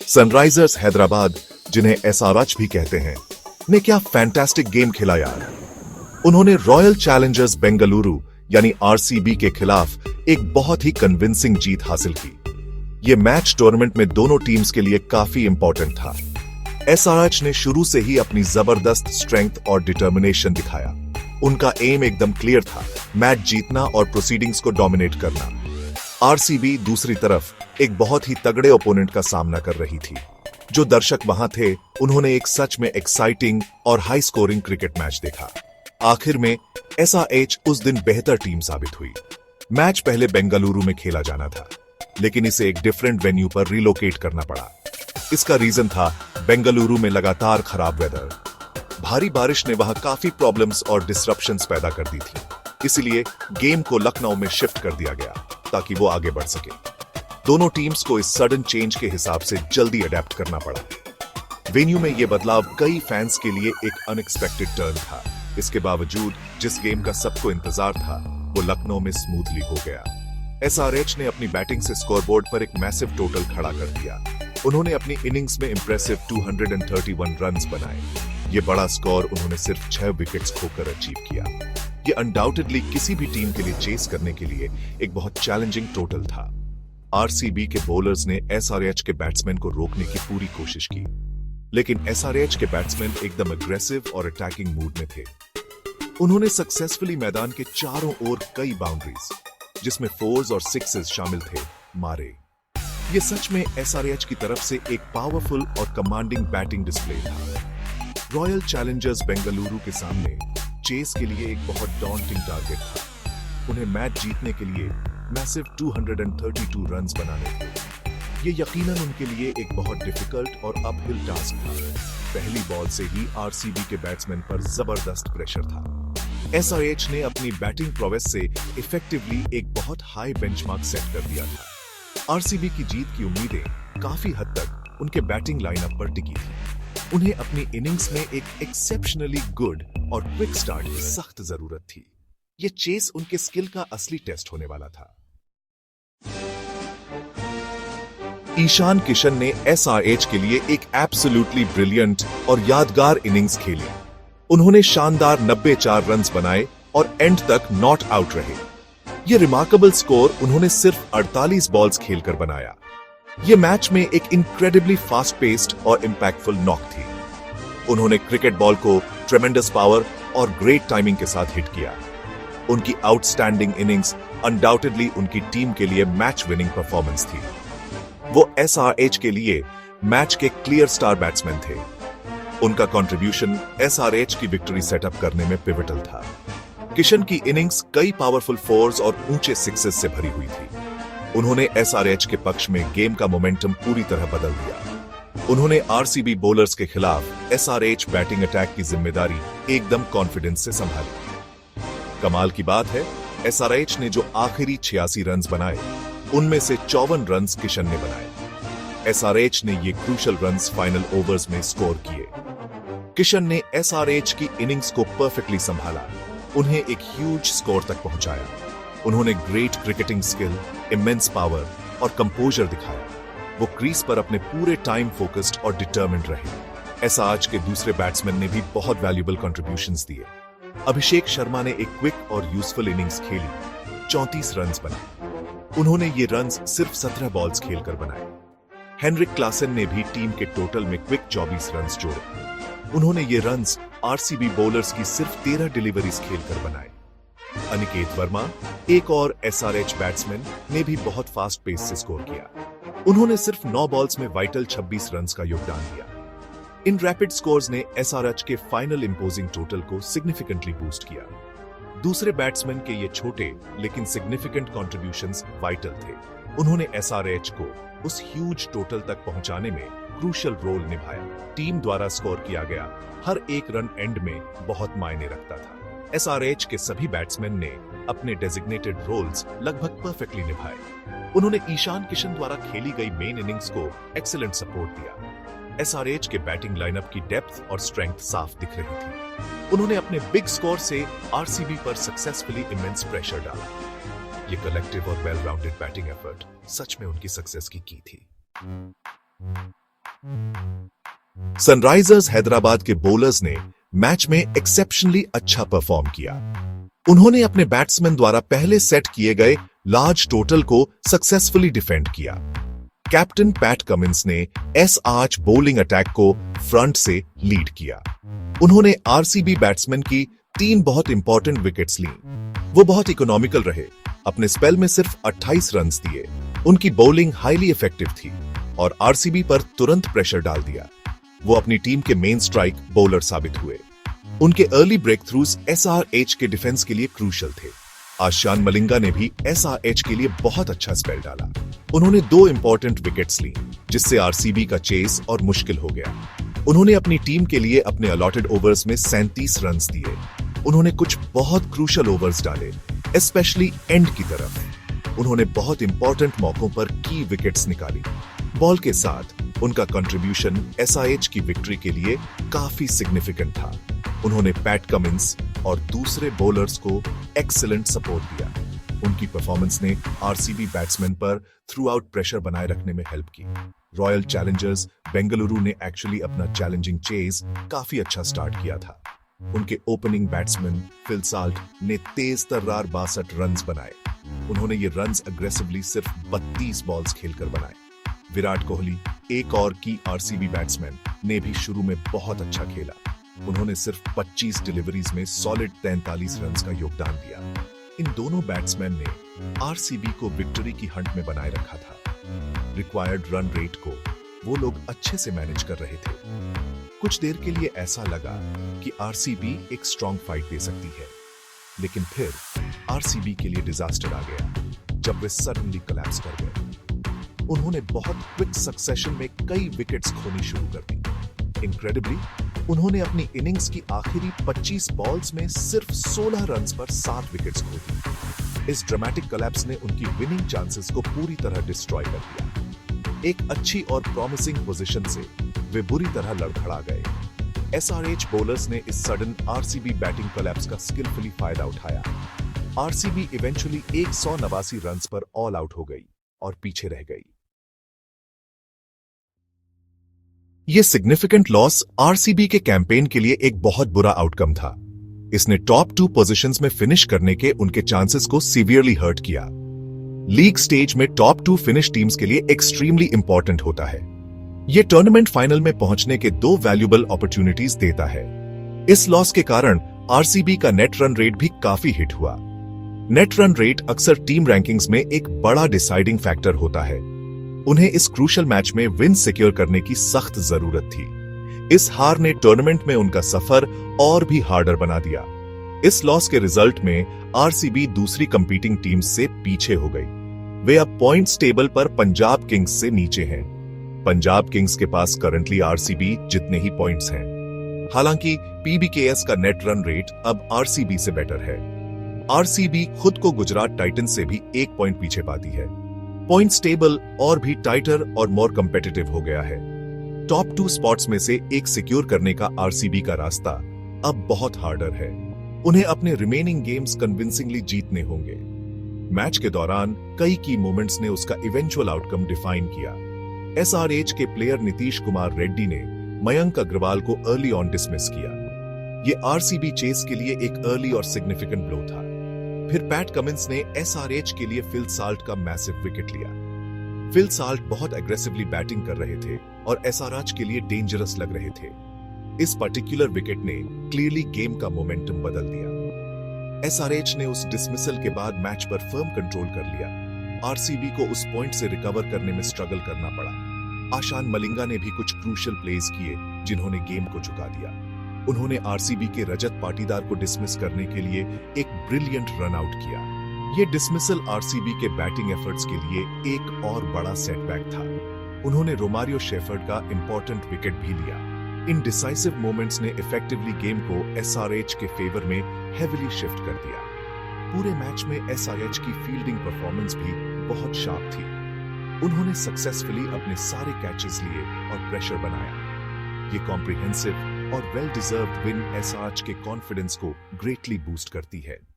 Sunrisers Hyderabad, जिन्हें SRH भी कहते हैं, ने क्या फैंटास्टिक गेम खेला यार। उन्होंने रॉयल चैलेंजर्स बेंगलुरु यानी आरसीबी के खिलाफ एक बहुत ही कन्विंसिंग जीत हासिल की। यह मैच टूर्नामेंट में दोनों टीम्स के लिए काफी इंपॉर्टेंट था। एसआरएच ने शुरू से ही अपनी जबरदस्त स्ट्रेंथ और डिटर्मिनेशन दिखाया। उनका एम एकदम क्लियर था, मैच जीतना और प्रोसीडिंग्स को डोमिनेट करना। आरसीबी दूसरी तरफ एक बहुत ही तगड़े ओपोनेंट का सामना कर रही थी। जो दर्शक वहां थे, उन्होंने एक सच में एक्साइटिंग और हाई स्कोरिंग क्रिकेट मैच देखा। आखिर में एसआरएच उस दिन बेहतर टीम साबित हुई। मैच पहले बेंगलुरु में खेला जाना था, लेकिन इसे एक डिफरेंट वेन्यू पर रिलोकेट करना पड़ा। इसका रीजन था बेंगलुरु में लगातार खराब वेदर। भारी बारिश ने वहां काफी प्रॉब्लम्स और डिसरप्शंस पैदा कर दी थी। इसलिए गेम को लखनऊ में शिफ्ट कर दिया गया ताकि वो आगे बढ़ सके। दोनों टीम्स को इस सडन चेंज के हिसाब से जल्दी अडेप्ट करना पड़ा। वेन्यू में यह बदलाव कई फैंस के लिए एक अनएक्सपेक्टेड टर्न था। इसके बावजूद जिस गेम का सबको इंतजार था, वो लखनऊ में स्मूथली हो गया। एसआरएच ने अपनी बैटिंग से स्कोरबोर्ड पर एक मैसिव टोटल खड़ा कर दिया। उन्होंने अपनी इनिंग्स में इंप्रेसिव 231 रन्स बनाए। ये बड़ा स्कोर उन्होंने सिर्फ 6 विकेट्स खोकर अचीव किया। ये अनडाउटेडली किसी भी टीम के लिए चेस करने के लिए एक बहुत चैलेंजिंग टोटल था। आरसीबी के बॉलर्स ने एसआरएच के बैट्समैन को रोकने की पूरी कोशिश की, लेकिन एसआरएच के बैट्समैन एकदम अग्रेसिव और अटैकिंग मूड में थे। उन्होंने सक्सेसफुली मैदान के चारों ओर कई बाउंड्रीज, जिसमें 4s और 6s शामिल थे, मारे। ये सच में एसआरएच की तरफ से एक पावरफुल और कमांडिंग बैटिंग डिस्प्ले था। रॉयल चैलेंजर्स बेंगलुरु के सामने चेस के लिए एक बहुत डॉन्टिंग टारगेट था। उन्हें मैच जीतने के लिए मैसिव 232 रन्स बनाने थे। ये यकीनन उनके लिए एक बहुत डिफिकल्ट और अपहिल टास्क था। पहली बॉल से ही आरसीबी के बैट्समैन पर जबरदस्त प्रेशर था। एसआरएच ने अपनी बैटिंग प्रोवेस से इफेक्टिवली एक बहुत हाई बेंचमार्क सेट कर दिया था। आरसीबी की जीत की उम्मीदें काफी हद तक उनके बैटिंग लाइनअप पर टिकी थी। उन्हें अपनी इनिंग्स में एक एक्सेप्शनली गुड और क्विक स्टार्ट की सख्त जरूरत थी। ये चेस उनके स्किल का असली टेस्ट होने वाला था। ईशान किशन ने एसआरएच के लिए एक एब्सोल्युटली ब्रिलियंट और यादगार इनिंग्स खेली। उन्होंने शानदार 94 रन्स बनाए और एंड तक नॉट आउट रहे। यह रिमार्केबल स्कोर उन्होंने सिर्फ 48 बॉल्स खेलकर बनाया। यह मैच में एक इनक्रेडिबली फास्ट पेस्ड और इंपैक्टफुल नॉक थी। उन्होंने क्रिकेट बॉल को ट्रेमेंडस पावर और ग्रेट टाइमिंग के साथ हिट किया। उनकी आउटस्टैंडिंग इनिंग्स अनडाउटेडली उनकी टीम के लिए मैच विनिंग परफॉर्मेंस थी। वो एसआरएच के लिए मैच के क्लियर स्टार बैट्समैन थे। उनका कंट्रीब्यूशन एसआरएच की विक्ट्री सेटअप करने में पिवटल था। किशन की इनिंग्स कई पावरफुल 4s और ऊंचे 6s से भरी हुई थी। उन्होंने एसआरएच के पक्ष में गेम का मोमेंटम पूरी तरह बदल दिया। उन्होंने आरसीबी बॉलर्स के खिलाफ एसआरएच बैटिंग अटैक की जिम्मेदारी एकदम कॉन्फिडेंस से संभाली। कमाल की बात है, एसआरएच ने जो आखिरी 86 रन्स बनाए, उनमें से 54 रन्स किशन ने बनाए। एसआरएच ने ये क्रूशल रन्स फाइनल ओवर्स में स्कोर किए। किशन ने एसआरएच की इनिंग्स को परफेक्टली संभाला, उन्हें एक ह्यूज स्कोर तक पहुंचाया। उन्होंने great cricketing skill, immense power और कंपोजर दिखाया। वो क्रीज पर अपने पूरे टाइम फोकस्ड और डिटर्मिन्ड रहे। एसआरएच के दूसरे बैट्समैन ने भी बहुत वैल्यूएबल कंट्रीब्यूशंस दिए। अभिषेक शर्मा ने एक क्विक और यूजफुल इनिंग्स खेली, 34 रन्स बनाए। उन्होंने ये रन्स सिर्फ 17 बॉल्स खेलकर बनाए। हेनरिक क्लासन ने भी टीम के टोटल में क्विक 24 रन्स जोड़े। उन्होंने ये रन्स आरसीबी बॉलर्स की सिर्फ 13 डिलीवरीज खेलकर बनाए। अनिकेत वर्मा, एक और एसआरएच बैट्समैन, ने भी बहुत फास्ट पेस से स्कोर किया। उन्होंने सिर्फ 9 बॉल्स में वाइटल 26 रन्स का योगदान दिया। इन रैपिड स्कोर्स ने एसआरएच के फाइनल इंपोजिंग टोटल को सिग्निफिकेंटली बूस्ट किया। दूसरे बैट्समैन के ये छोटे लेकिन सिग्निफिकेंट कंट्रीब्यूशंस वाइटल थे। उन्होंने एसआरएच को उस ह्यूज टोटल तक पहुंचाने में क्रूशियल रोल निभाया। टीम द्वारा स्कोर किया गया हर एक रन एंड में बहुत मायने रखता था। एसआरएच के सभी बैट्समैन ने अपने डेजिग्नेटेड रोल्स लगभग परफेक्टली निभाए। उन्होंने ईशान किशन द्वारा खेली गई मेन इनिंग्स को एक्सीलेंट सपोर्ट दिया। एसआरएच के बैटिंग लाइनअप की डेप्थ और स्ट्रेंथ साफ दिख रही थी। उन्होंने अपने बिग स्कोर से आरसीबी पर सक्सेसफुली इमेंस प्रेशर डाला। ये कलेक्टिव और वेल राउंडेड बैटिंग एफर्ट सच में उनकी सक्सेस की थी। सनराइजर्स हैदराबाद के बॉलर्स ने मैच में एक्सेप्शनली अच्छा परफॉर्म किया। उन्होंने अपने बैट्समैन द्वारा पहले सेट किए गए लार्ज टोटल को सक्सेसफुली डिफेंड किया। कैप्टन पैट कमिंस ने एस आर्च बॉलिंग अटैक को फ्रंट से लीड किया। उन्होंने आरसीबी बैट्समैन की 3 बहुत इंपॉर्टेंट विकेट्स ली। वो बहुत इकोनॉमिकल रहे, अपने स्पेल में सिर्फ 28 रन्स दिए। उनकी बॉलिंग हाईली इफेक्टिव थी और आरसीबी पर तुरंत प्रेशर डाल दिया। वो अपनी टीम के मेन स्ट्राइक बॉलर साबित हुए। उनके अर्ली ब्रेक थ्रूज एसआरएच के डिफेंस के लिए क्रूशियल थे। आशान मलिंगा ने भी एसआरएच के लिए बहुत अच्छा स्पेल डाला। उन्होंने 2 इंपॉर्टेंट विकेट्स ली, जिससे आरसीबी का चेस और मुश्किल हो गया। उन्होंने अपनी टीम के लिए अपने अलॉटेड ओवर्स में 37 रन्स दिए। उन्होंने कुछ बहुत क्रूशियल ओवर्स डाले, स्पेशली एंड की तरफ। उन्होंने बहुत इंपॉर्टेंट मौकों पर की विकेट्स निकाली। बॉल के साथ उनका कंट्रीब्यूशन एसआरएच की विक्ट्री के लिए काफी सिग्निफिकेंट था। उन्होंने पैट कमिंस और दूसरे बॉलर्स को एक्सीलेंट सपोर्ट दिया। उनकी परफॉर्मेंस ने आरसीबी बैट्समैन पर थ्रू आउट प्रेशर बनाए रखने में हेल्प की। रॉयल चैलेंजर्स बेंगलुरु ने एक्चुअली अपना चैलेंजिंग चेज काफी अच्छा स्टार्ट किया था। उनके ओपनिंग बैट्समैन फिल साल्ट ने तेज तर्रार 62 रन्स बनाए। उन्होंने ये रन्स अग्रेसिवली सिर्फ 32 बॉल्स खेलकर बनाए। विराट कोहली, एक और की आरसीबी बैट्समैन, ने भी शुरू में बहुत अच्छा खेला। उन्होंने सिर्फ 25 डिलीवरीज में सॉलिड 43 रन्स का योगदान दिया। इन दोनों बैट्समैन ने आरसीबी को विक्ट्री की हंट में बनाए रखा था। रिक्वायर्ड रन रेट को वो लोग अच्छे से मैनेज कर रहे थे। कुछ देर के लिए ऐसा लगा कि आरसीबी एक स्ट्रॉन्ग फाइट दे सकती है, लेकिन फिर आरसीबी के लिए डिजास्टर आ गया जब वे सडनली कोलैप्स कर गए। उन्होंने बहुत क्विक सक्सेशन में कई विकेट्स खोनी शुरू कर दी। इनक्रेडिबली, उन्होंने अपनी इनिंग्स की आखिरी 25 बॉल्स में सिर्फ 16 रन्स पर 7 विकेट्स खो दी। इस ड्रामेटिक कोलैप्स ने उनकी विनिंग चांसेस को पूरी तरह डिस्ट्रॉय कर दिया। एक अच्छी और प्रॉमिसिंग पोजीशन से वे बुरी तरह लड़खड़ा गए। एसआरएच बॉलर्स ने इस सडन आरसीबी बैटिंग कोलैप्स का स्किलफुली फायदा उठाया। आरसीबी इवेंचुअली 189 रन्स पर ऑल आउट हो गई और पीछे रह गई। यह सिग्निफिकेंट लॉस आरसीबी के कैंपेन के लिए एक बहुत बुरा आउटकम था। इसने टॉप 2 पोजीशंस में फिनिश करने के उनके चांसेस को सीवियरली हर्ट किया। लीग स्टेज में टॉप 2 फिनिश टीम्स के लिए एक्सट्रीमली इंपॉर्टेंट होता है। यह टूर्नामेंट फाइनल में पहुंचने के 2 वैल्यूएबल अपॉर्चुनिटीज देता है। इस लॉस के कारण आरसीबी का नेट रन रेट भी काफी हिट हुआ। नेट रन रेट अक्सर टीम रैंकिंग्स में एक बड़ा डिसाइडिंग फैक्टर होता है। उन्हें इस क्रूशियल मैच में विन सिक्योर करने की सख्त जरूरत थी। इस हार ने टूर्नामेंट में उनका सफर और भी हार्डर बना दिया। इस लॉस के रिजल्ट में आरसीबी दूसरी कंपीटिंग टीम्स से पीछे हो गई। वे अब पॉइंट्स टेबल पर पंजाब किंग्स से नीचे हैं। पंजाब किंग्स के पास करंटली आरसीबी जितने ही पॉइंट्स हैं। हालांकि पीबीकेएस का नेट रन रेट अब आरसीबी से बेटर है। आरसीबी खुद को गुजरात टाइटंस से भी 1 पॉइंट पीछे पाती है। पॉइंट्स टेबल और भी टाइटर और मोर कंपेटिटिव हो गया है। टॉप 2 स्पॉट्स में से एक सिक्योर करने का आरसीबी का रास्ता अब बहुत हार्डर है। उन्हें अपने रिमेनिंग गेम्स कन्विंसिंगली जीतने होंगे। मैच के दौरान कई की मोमेंट्स ने उसका इवेंचुअल आउटकम डिफाइन किया। एसआरएच के प्लेयर नीतीश कुमार रेड्डी ने मयंक अग्रवाल को अर्ली ऑन डिसमिस किया। यह आरसीबी चेस के लिए एक अर्ली और सिग्निफिकेंट ब्लो था। फिर पैट कमिंस ने एसआरएच के लिए फिल साल्ट का मैसिव विकेट लिया। फिल साल्ट बहुत एग्रेसिवली बैटिंग कर रहे थे और एसआरएच के लिए डेंजरस लग रहे थे। इस पर्टिकुलर विकेट ने क्लियरली गेम का मोमेंटम बदल दिया। एसआरएच ने उस डिसमिसल के बाद मैच पर फर्म कंट्रोल कर लिया। आरसीबी को उस पॉइंट से रिकवर करने में स्ट्रगल करना पड़ा। आशान मलिंगा ने भी कुछ क्रूशियल प्लेज किए जिन्होंने गेम को झुका दिया। उन्होंने आरसीबी के रजत पाटीदार को डिसमिस करने के लिए एक ब्रिलियंट रन आउट किया। यह डिसमिसल आरसीबी के बैटिंग एफर्ट्स के लिए एक और बड़ा सेटबैक था। उन्होंने रोमारियो शेफर्ड का इंपॉर्टेंट विकेट भी लिया। इन डिसाइसिव मोमेंट्स ने इफेक्टिवली गेम को एसआरएच के फेवर में हेविली शिफ्ट कर दिया। पूरे मैच में एसआरएच की फील्डिंग परफॉर्मेंस भी बहुत शार्प थी। उन्होंने सक्सेसफुली अपने सारे कैचेस लिए और प्रेशर बनाया। ये कॉम्प्रिहेंसिव और वेल डिजर्व्ड विन एसआरएच के कॉन्फिडेंस को ग्रेटली बूस्ट करती है।